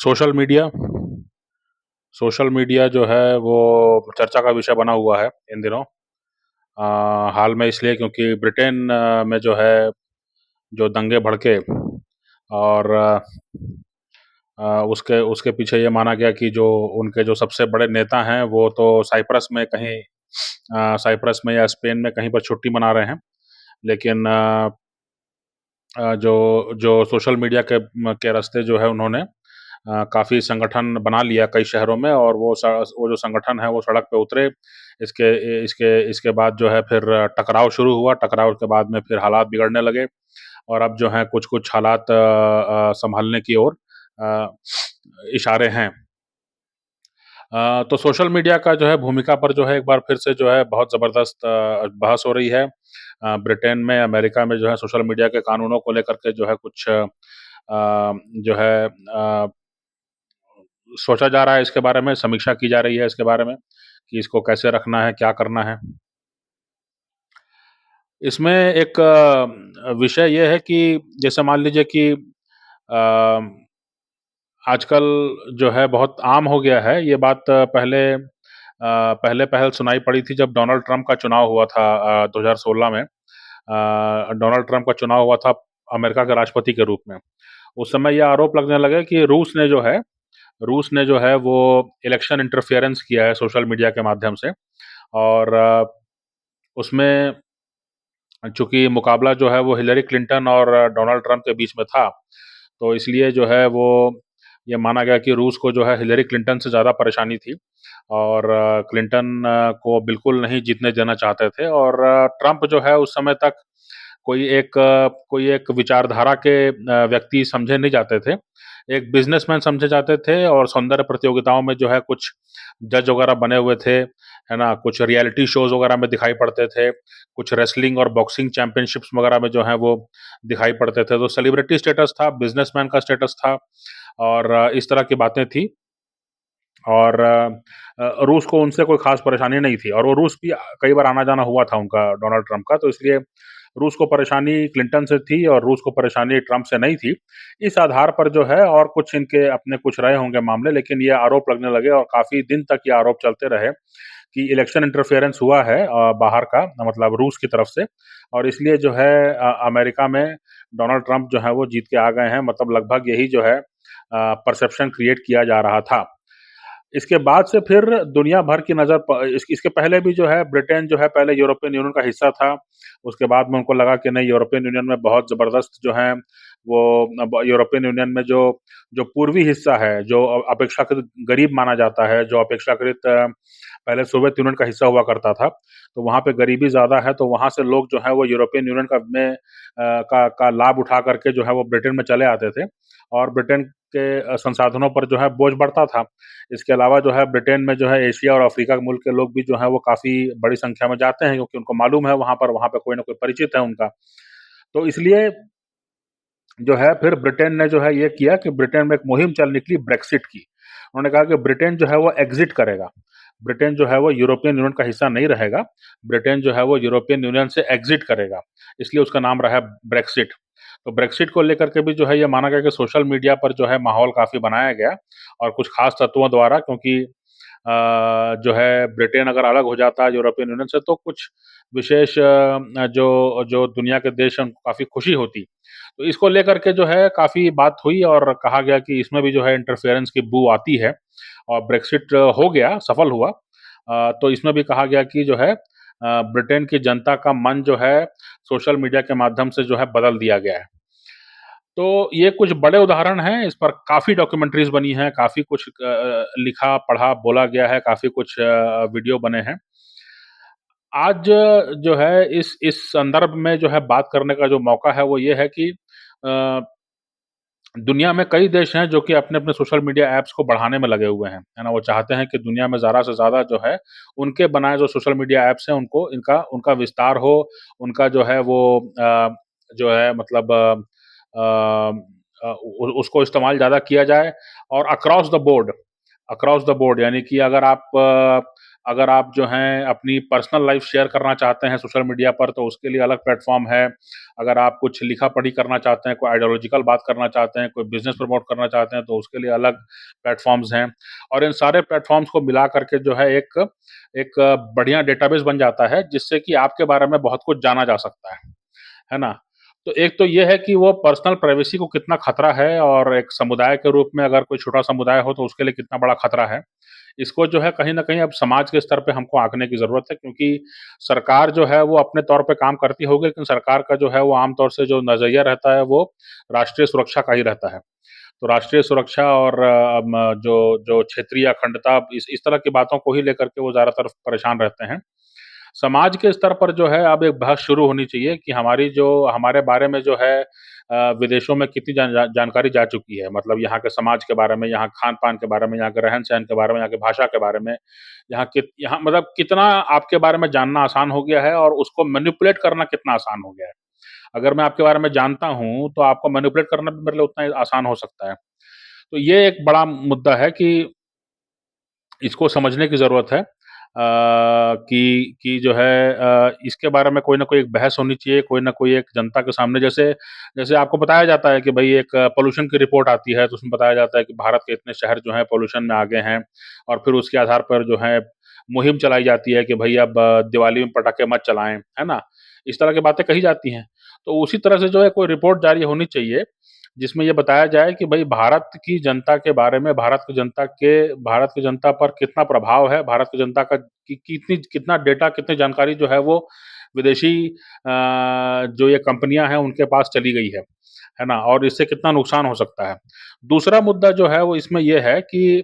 Social media social media जो है वो चर्चा का विषय बना हुआ है इन दिनों। हाल में इसलिए क्योंकि ब्रिटेन में जो है जो दंगे भड़के और उसके उसके पीछे ये माना गया कि जो उनके जो सबसे बड़े नेता हैं वो तो साइप्रस में कहीं साइप्रस में या स्पेन में कहीं पर छुट्टी मना रहे हैं। लेकिन जो जो सोशल मीडिया के रास्ते जो है उन्होंने काफ़ी संगठन बना लिया कई शहरों में, और वो जो संगठन है वो सड़क पे उतरे। इसके इसके इसके बाद जो है फिर टकराव शुरू हुआ। टकराव के बाद में फिर हालात बिगड़ने लगे और अब जो है कुछ-कुछ हालात सँभलने की ओर अ, इशारे हैं। तो सोशल मीडिया का जो है भूमिका पर जो है एक बार फिर से जो है बहुत ज़बरदस्त बहस हो रही है। ब्रिटेन में, अमेरिका में जो है सोशल मीडिया के कानूनों को लेकर के जो है कुछ जो है सोचा जा रहा है इसके बारे में, समीक्षा की जा रही है इसके बारे में कि इसको कैसे रखना है, क्या करना है। इसमें एक विषय ये है कि जैसे मान लीजिए कि आजकल जो है बहुत आम हो गया है ये बात। पहले सुनाई पड़ी थी जब डोनाल्ड ट्रंप का चुनाव हुआ था 2016 में। डोनाल्ड ट्रंप का चुनाव हुआ था अमेरिका के राष्ट्रपति के रूप में। उस समय ये आरोप लगने लगे कि रूस ने जो है वो इलेक्शन इंटरफेरेंस किया है सोशल मीडिया के माध्यम से। और उसमें चूँकि मुकाबला जो है वो हिलरी क्लिंटन और डोनाल्ड ट्रंप के बीच में था, तो इसलिए जो है वो ये माना गया कि रूस को जो है हिलरी क्लिंटन से ज़्यादा परेशानी थी और क्लिंटन को बिल्कुल नहीं जीतने देना चाहते थे। और ट्रंप जो है उस समय तक कोई एक विचारधारा के व्यक्ति समझे नहीं जाते थे। एक बिज़नेसमैन समझे जाते थे और सौंदर्य प्रतियोगिताओं में जो है कुछ जज वगैरह बने हुए थे, है ना? कुछ रियलिटी शोज़ वगैरह में दिखाई पड़ते थे, कुछ रेसलिंग और बॉक्सिंग चैंपियनशिप्स वगैरह में जो है वो दिखाई पड़ते थे। तो सेलिब्रिटी स्टेटस था, बिज़नेसमैन का स्टेटस था और इस तरह की बातें थी। और रूस को उनसे कोई ख़ास परेशानी नहीं थी और वो रूस भी कई बार आना-जाना हुआ था उनका, डोनाल्ड ट्रंप का, तो इसलिए रूस को परेशानी क्लिंटन से थी और रूस को परेशानी ट्रंप से नहीं थी। इस आधार पर जो है और कुछ इनके अपने कुछ रहे होंगे मामले, लेकिन ये आरोप लगने लगे और काफ़ी दिन तक ये आरोप चलते रहे कि इलेक्शन इंटरफेरेंस हुआ है बाहर का, मतलब रूस की तरफ से। और इसलिए जो है अमेरिका में डोनाल्ड ट्रंप जो है वो जीत के आ गए हैं, मतलब लगभग यही जो है परसेप्शन क्रिएट किया जा रहा था। इसके बाद से फिर दुनिया भर की नज़र इसके पहले भी जो है ब्रिटेन जो है पहले यूरोपियन यूनियन का हिस्सा था। उसके बाद में उनको लगा कि नहीं, यूरोपियन यूनियन में बहुत ज़बरदस्त जो है वो अब यूरोपियन यूनियन में जो जो पूर्वी हिस्सा है, जो अपेक्षाकृत गरीब माना जाता है, जो अपेक्षाकृत पहले सोवियत यूनियन का हिस्सा हुआ करता था, तो वहाँ पे गरीबी ज़्यादा है, तो वहाँ से लोग जो है वो यूरोपियन यूनियन का लाभ उठा करके जो है वो ब्रिटेन में चले आते थे और ब्रिटेन के संसाधनों पर जो है बोझ बढ़ता था। इसके अलावा जो है ब्रिटेन में जो है एशिया और अफ्रीका के मुल्क के लोग भी जो हैं वो काफ़ी बड़ी संख्या में जाते हैं, क्योंकि उनको मालूम है वहाँ पे कोई ना कोई परिचित है उनका। तो इसलिए जो है फिर ब्रिटेन ने जो है ये किया कि ब्रिटेन में एक मुहिम चल निकली ब्रेक्सिट की। उन्होंने कहा कि ब्रिटेन जो है वो एग्ज़िट करेगा। ब्रिटेन जो है वो यूरोपियन यूनियन का हिस्सा नहीं रहेगा। ब्रिटेन जो है वो यूरोपियन यूनियन से एग्ज़िट करेगा। इसलिए उसका नाम रहा है ब्रेक्सिट। तो ब्रेक्सिट को लेकर के भी जो है ये माना गया कि सोशल मीडिया पर जो है माहौल काफ़ी बनाया गया और कुछ ख़ास तत्वों द्वारा, क्योंकि जो है ब्रिटेन अगर अलग हो जाता है यूरोपियन यूनियन से तो कुछ विशेष जो जो दुनिया के देश हैं उनको काफ़ी खुशी होती। तो इसको लेकर के जो है काफ़ी बात हुई और कहा गया कि इसमें भी जो है इंटरफेरेंस की बू आती है और ब्रेक्सिट हो गया, सफल हुआ। तो इसमें भी कहा गया कि जो है ब्रिटेन की जनता का मन जो है सोशल मीडिया के माध्यम से जो है बदल दिया गया है। तो ये कुछ बड़े उदाहरण हैं, इस पर काफ़ी डॉक्यूमेंट्रीज़ बनी हैं, काफ़ी कुछ लिखा, पढ़ा, बोला गया है, काफ़ी कुछ वीडियो बने हैं। आज जो है इस संदर्भ में जो है बात करने का जो मौका है वो ये है कि अ, दुनिया में कई देश हैं जो कि अपने-अपने सोशल मीडिया ऐप्स को बढ़ाने में लगे हुए हैं, है ना? वो चाहते हैं कि दुनिया में ज़्यादा से ज़्यादा जो है उनके बनाए जो सोशल मीडिया ऐप्स हैं उनको इनका उनका विस्तार हो, उनका जो है वो जो है मतलब उसको इस्तेमाल ज़्यादा किया जाए और अक्रॉस द बोर्ड यानी कि अगर आप अगर आप जो हैं अपनी पर्सनल लाइफ़ शेयर करना चाहते हैं सोशल मीडिया पर तो उसके लिए अलग प्लेटफ़ॉर्म है। अगर आप कुछ लिखा-पढ़ी करना चाहते हैं, कोई आइडियोलॉजिकल बात करना चाहते हैं, कोई बिज़नेस प्रमोट करना चाहते हैं तो उसके लिए अलग प्लेटफ़ॉर्म्स हैं। और इन सारे प्लेटफ़ॉर्म्स को मिला कर के जो है एक एक बढ़िया डेटाबेस बन जाता है जिससे कि आपके बारे में बहुत कुछ जाना जा सकता है ना? तो एक तो ये है कि वो पर्सनल प्राइवेसी को कितना खतरा है और एक समुदाय के रूप में अगर कोई छोटा समुदाय हो तो उसके लिए कितना बड़ा खतरा है। इसको जो है कहीं न कहीं अब समाज के स्तर पे हमको आँकने की ज़रूरत है क्योंकि सरकार जो है वो अपने तौर पे काम करती होगी लेकिन सरकार का जो है वो आम तौर से जो नज़रिया रहता है वो राष्ट्रीय सुरक्षा का ही रहता है। तो राष्ट्रीय सुरक्षा और जो जो क्षेत्रीय अखंडता इस तरह की बातों को ही लेकर के वो ज़्यादातर परेशान रहते हैं। समाज के स्तर पर जो है अब एक बहस शुरू होनी चाहिए कि हमारे बारे में जो है विदेशों में कितनी जानकारी जा चुकी है। मतलब यहाँ के समाज के बारे में, यहाँ खान-पान के बारे में, यहाँ के रहन-सहन के बारे में, यहाँ की भाषा के बारे में, यहाँ मतलब कितना आपके बारे में जानना आसान हो गया है और उसको मैनिपुलेट करना कितना आसान हो गया है। अगर मैं आपके बारे में जानता हूँ, तो आपको मैनिपुलेट करना भी मेरे लिए उतना ही आसान हो सकता है। तो ये एक बड़ा मुद्दा है कि इसको समझने की ज़रूरत है कि जो है इसके बारे में कोई न कोई एक बहस होनी चाहिए, कोई न कोई एक जनता के सामने जैसे जैसे आपको बताया जाता है कि भई एक पॉल्यूशन की रिपोर्ट आती है, तो उसमें बताया जाता है कि भारत के इतने शहर जो हैं पॉल्यूशन में आगे हैं और फिर उसके आधार पर जो है मुहिम चलाई जाती है कि भई अब दिवाली में पटाखे मत चलाएँ, है ना? इस तरह की बातें कही जाती हैं। तो उसी तरह से जो है कोई रिपोर्ट जारी होनी चाहिए जिसमें ये बताया जाए कि भई भारत की जनता के बारे में भारत की जनता पर कितना प्रभाव है, भारत की जनता का कितना डेटा, कितनी जानकारी जो है वो विदेशी जो ये कंपनियाँ हैं उनके पास चली गई है ना? और इससे कितना नुकसान हो सकता है। दूसरा मुद्दा जो है वो इसमें ये है कि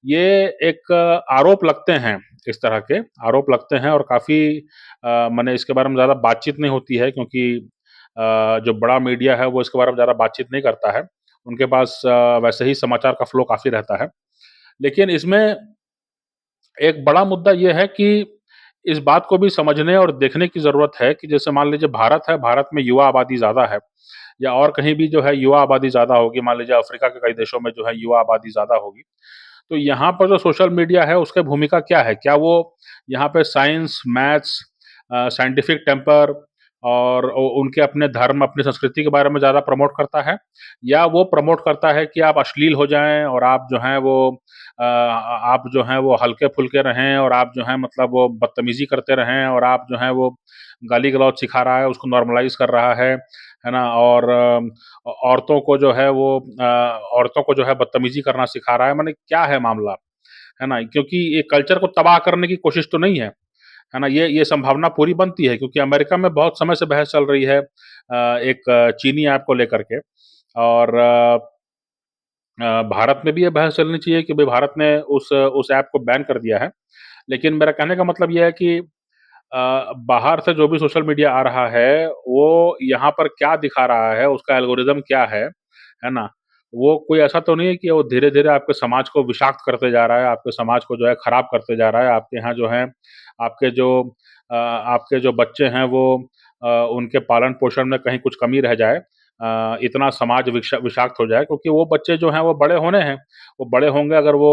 ये एक आरोप लगते हैं इस तरह के, आरोप लगते हैं और काफ़ी माने इसके बारे में ज़्यादा बातचीत नहीं होती है क्योंकि जो बड़ा मीडिया है वो इसके बारे में ज़्यादा बातचीत नहीं करता है। उनके पास वैसे ही समाचार का फ्लो काफ़ी रहता है। लेकिन इसमें एक बड़ा मुद्दा ये है कि इस बात को भी समझने और देखने की ज़रूरत है कि जैसे मान लीजिए भारत है, भारत में युवा आबादी ज़्यादा है या और कहीं भी जो है युवा आबादी ज़्यादा होगी, मान लीजिए अफ्रीका के कई देशों में जो है युवा आबादी ज़्यादा होगी। तो यहाँ पर जो सोशल मीडिया है उसकी भूमिका क्या है? क्या वो यहाँ पे साइंस, मैथ्स साइंटिफिक टेम्पर और उनके अपने धर्म, अपनी संस्कृति के बारे में ज़्यादा प्रमोट करता है? या वो प्रमोट करता है कि आप अश्लील हो जाएँ और आप जो हैं वो आप जो हैं वो हल्के-फुल्के रहें और आप जो हैं मतलब वो बदतमीज़ी करते रहें और आप जो हैं वो गाली-गलौच सिखा रहा है, उसको नॉर्मलाइज़ कर रहा है ना? और औरतों को जो है बदतमीज़ी करना सिखा रहा है, माने क्या है मामला? है ना? क्योंकि ये कल्चर को तबाह करने की कोशिश तो नहीं है ना? ये संभावना पूरी बनती है क्योंकि अमेरिका में बहुत समय से बहस चल रही है एक चीनी ऐप को लेकर के और भारत में भी ये बहस चलनी चाहिए कि भई भारत ने उस ऐप को बैन कर दिया है। लेकिन मेरा कहने का मतलब ये है कि बाहर से जो भी सोशल मीडिया आ रहा है, वो यहाँ पर क्या दिखा रहा है, उसका एल्गोरिदम क्या है ना? वो कोई ऐसा तो नहीं है कि वो धीरे-धीरे आपके समाज को विषाक्त करते जा रहा है, आपके समाज को जो है खराब करते जा रहा है। आपके यहाँ जो है आपके जो बच्चे हैं वो उनके पालन-पोषण में कहीं कुछ कमी रह जाए इतना समाज विषाक्त हो जाए क्योंकि वो बच्चे जो हैं वो बड़े होने हैं। वो बड़े होंगे अगर वो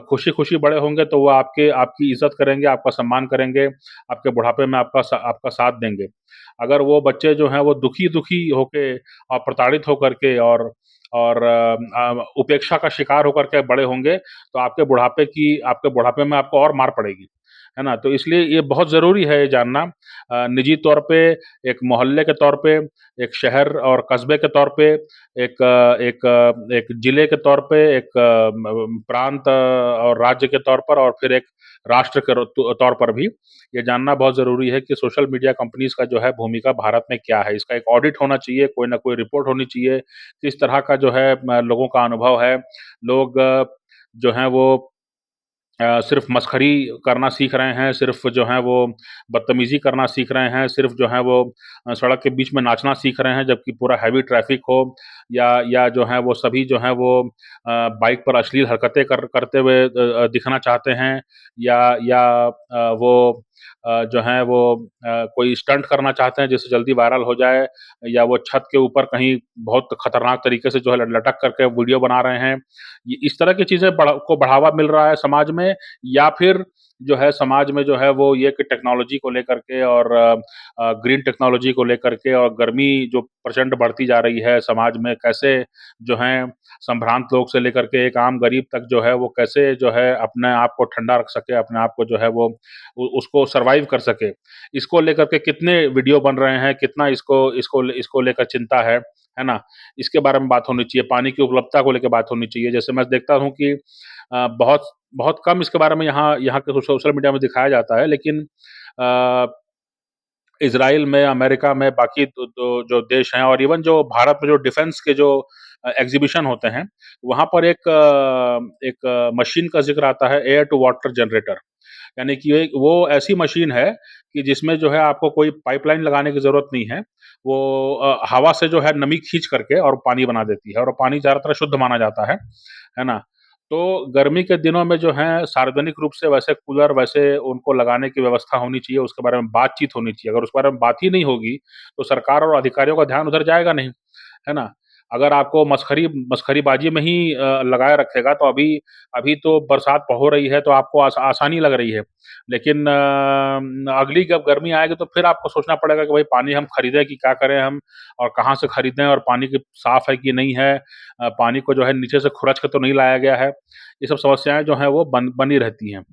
खुशी-खुशी बड़े होंगे तो वो आपकी इज़्ज़त करेंगे, आपका सम्मान करेंगे, आपके बुढ़ापे में आपका साथ देंगे। अगर वो बच्चे जो हैं वो दुखी-दुखी होके और प्रताड़ित होकर के और उपेक्षा का शिकार होकर के बड़े होंगे, तो आपके बुढ़ापे में आपको और मार पड़ेगी। है ना? तो इसलिए ये बहुत ज़रूरी है ये जानना निजी तौर पे, एक मोहल्ले के तौर पे, एक शहर और कस्बे के तौर पे, एक जिले के तौर पे, एक प्रांत और राज्य के तौर पर और फिर एक राष्ट्र के तौर पर भी, ये जानना बहुत ज़रूरी है कि सोशल मीडिया कंपनीज़ का जो है भूमिका भारत में क्या है? इसका एक ऑडिट होना चाहिए, कोई ना कोई रिपोर्ट होनी चाहिए, किस तरह का जो है लोगों का अनुभव है। लोग जो हैं वो सिर्फ़ मसखरी करना सीख रहे हैं, सिर्फ़ जो है वो बदतमीज़ी करना सीख रहे हैं, सिर्फ़ जो है वो सड़क के बीच में नाचना सीख रहे हैं जबकि पूरा हैवी ट्रैफ़िक हो या जो है वो सभी जो है वो बाइक पर अश्लील हरकतें करते हुए दिखना चाहते हैं या वो जो हैं वो कोई स्टंट करना चाहते हैं जिससे जल्दी वायरल हो जाए, या वो छत के ऊपर कहीं बहुत खतरनाक तरीके से जो है लटक करके वीडियो बना रहे हैं। ये इस तरह की चीज़ें बढ़ावा मिल रहा है समाज में, या फिर जो है समाज में जो है वो ये कि टेक्नोलॉजी को लेकर के और ग्रीन टेक्नोलॉजी को लेकर के और गर्मी जो प्रचंड बढ़ती जा रही है समाज में, कैसे जो है संभ्रांत लोग से लेकर के एक आम गरीब तक जो है वो कैसे जो है अपने आप को ठंडा रख सके, अपने आप को जो है वो उसको सर्वाइव कर सके। इसको लेकर के कितने वीडियो बन रहे हैं, कितना इसको इसको इसको लेकर चिंता है ना? इसके बारे में बात होनी चाहिए, पानी की उपलब्धता को लेके बात होनी चाहिए। जैसे मैं देखता हूँ कि बहुत बहुत कम इसके बारे में यहाँ यहाँ के सोशल मीडिया में दिखाया जाता है, लेकिन अ, इज़राइल में, अमेरिका में, बाकी दो दो जो देश हैं और इवन जो भारत में जो डिफेंस के जो एग्ज़िबिशन होते हैं, वहाँ पर एक मशीन का ज़िक्र आता है, एयर टू वाटर जनरेटर। यानी कि एक वो ऐसी मशीन है कि जिसमें जो है आपको कोई पाइपलाइन लगाने की ज़रूरत नहीं है। वो हवा से जो है नमी खींच करके और पानी बना देती है, और पानी ज़्यादातर शुद्ध माना जाता है ना? तो गर्मी के दिनों में जो है सार्वजनिक रूप से वैसे कूलर वैसे उनको लगाने की व्यवस्था होनी चाहिए, उसके बारे में बातचीत होनी चाहिए। अगर उस बारे में बात ही नहीं होगी, तो सरकार और अधिकारियों का ध्यान उधर जाएगा नहीं, है ना? अगर आपको मसखरीबाजी में ही लगाए रखेगा, तो अभी अभी तो बरसात हो रही है तो आपको आसानी लग रही है। लेकिन अगली जब गर्मी आएगी तो फिर आपको सोचना पड़ेगा कि भाई पानी हम खरीदें कि क्या करें हम, और कहाँ से खरीदें, और पानी की साफ़ है कि नहीं है, पानी को जो है नीचे से खुरच के तो नहीं लाया गया है। ये सब समस्याएँ जो हैं वो बनी रहती हैं।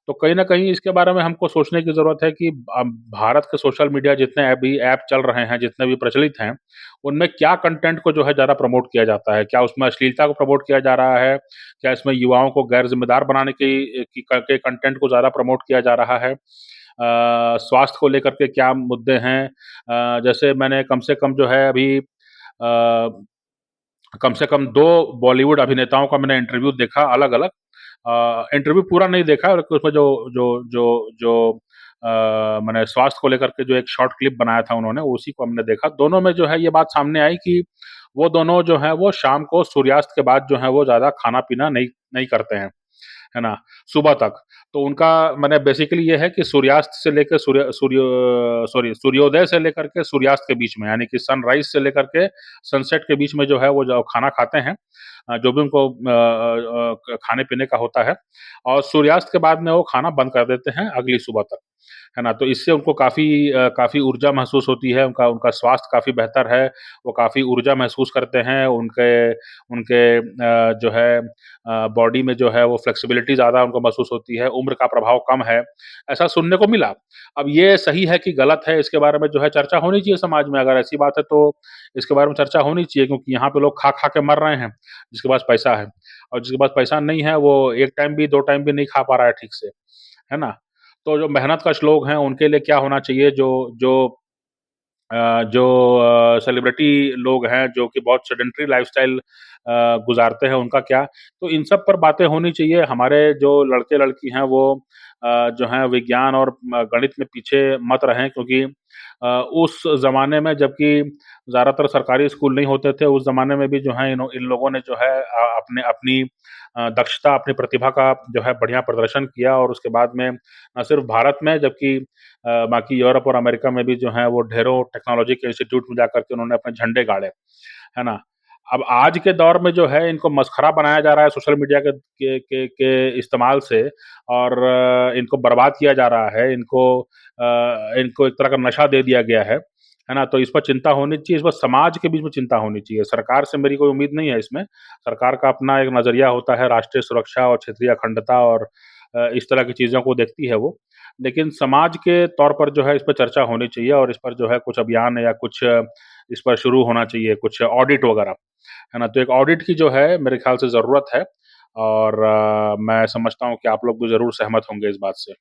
तो कहीं न कहीं इसके बारे में हमको सोचने की ज़रूरत है कि भारत के सोशल मीडिया जितने अभी ऐप चल रहे हैं, जितने भी प्रचलित हैं, उनमें क्या कंटेंट को जो है ज़्यादा प्रमोट किया जाता है? क्या उसमें अश्लीलता को प्रमोट किया जा रहा है? क्या इसमें युवाओं को गैर ज़िम्मेदार बनाने की के कंटेंट को ज़्यादा प्रमोट किया जा रहा है? स्वास्थ्य को लेकर के क्या मुद्दे हैं? जैसे मैंने कम से कम जो है अभी कम से कम 2 बॉलीवुड अभिनेताओं का मैंने इंटरव्यू देखा अलग-अलग। इंटरव्यू पूरा नहीं देखा, लेकिन उसमें जो जो जो जो मैंने स्वास्थ्य को लेकर के जो एक शॉर्ट क्लिप बनाया था उन्होंने, उसी को हमने देखा। दोनों में जो है ये बात सामने आई कि वो दोनों जो हैं वो शाम को सूर्यास्त के बाद जो है वो ज़्यादा खाना-पीना नहीं नहीं करते हैं। है ना? सुबह तक। तो उनका माने बेसिकली ये है कि सूर्यास्त से लेके सूर्योदय से लेकर के सूर्यास्त के बीच में, यानी कि सनराइज़ से लेकर के सनसेट के बीच में जो है वो जो खाना खाते हैं, जो भी उनको खाने-पीने का होता है, और सूर्यास्त के बाद में वो खाना बंद कर देते हैं अगली सुबह तक। है ना? तो इससे उनको काफ़ी ऊर्जा महसूस होती है, उनका उनका स्वास्थ्य काफ़ी बेहतर है, वो काफ़ी ऊर्जा महसूस करते हैं, उनके उनके जो है बॉडी में जो है वो फ्लेक्सिबिलिटी ज़्यादा उनको महसूस होती है, उम्र का प्रभाव कम है, ऐसा सुनने को मिला। अब ये सही है कि गलत है, इसके बारे में जो है चर्चा होनी चाहिए समाज में। अगर ऐसी बात है तो इसके बारे में चर्चा होनी चाहिए, क्योंकि यहाँ पे लोग खा-खा के मर रहे हैं, जिसके पास पैसा है, और जिसके पास पैसा नहीं है वो 1 टाइम भी 2 टाइम भी नहीं खा पा रहा है ठीक से, है ना? तो जो मेहनतकश लोग हैं उनके लिए क्या होना चाहिए, जो जो जो सेलिब्रिटी लोग हैं जो कि बहुत सेडेंटरी लाइफ़स्टाइल गुज़ारते हैं, उनका क्या? तो इन सब पर बातें होनी चाहिए। हमारे जो लड़के-लड़की हैं वो जो हैं विज्ञान और गणित में पीछे मत रहें, क्योंकि उस ज़माने में जबकि ज़्यादातर सरकारी स्कूल नहीं होते थे, उस ज़माने में भी जो है इन लोगों ने जो है अपने अपनी दक्षता, अपनी प्रतिभा का जो है बढ़िया प्रदर्शन किया, और उसके बाद में ना सिर्फ़ भारत में, जबकि बाकी यूरोप और अमेरिका में भी जो है वो ढेरों टेक्नोलॉजी के इंस्टीट्यूट में जाकर के उन्होंने अपने झंडे गाड़े, है ना? अब आज के दौर में जो है इनको मसखरा बनाया जा रहा है सोशल मीडिया के इस्तेमाल से, और इनको बर्बाद किया जा रहा है, इनको एक तरह का नशा दे दिया गया है ना? तो इस पर चिंता होनी चाहिए, इस पर समाज के बीच में चिंता होनी चाहिए। सरकार से मेरी कोई उम्मीद नहीं है इसमें, सरकार का अपना एक नज़रिया होता है, राष्ट्रीय सुरक्षा और क्षेत्रीय अखंडता और इस तरह की चीज़ों को देखती है वो। लेकिन समाज के तौर पर जो है इस पे चर्चा होनी चाहिए, और इस पर जो है कुछ अभियान या कुछ इस पर शुरू होना चाहिए, कुछ ऑडिट वगैरह, है ना? तो एक ऑडिट की जो है मेरे ख़्याल से ज़रूरत है, और मैं समझता हूँ कि आप लोग भी ज़रूर सहमत होंगे इस बात से।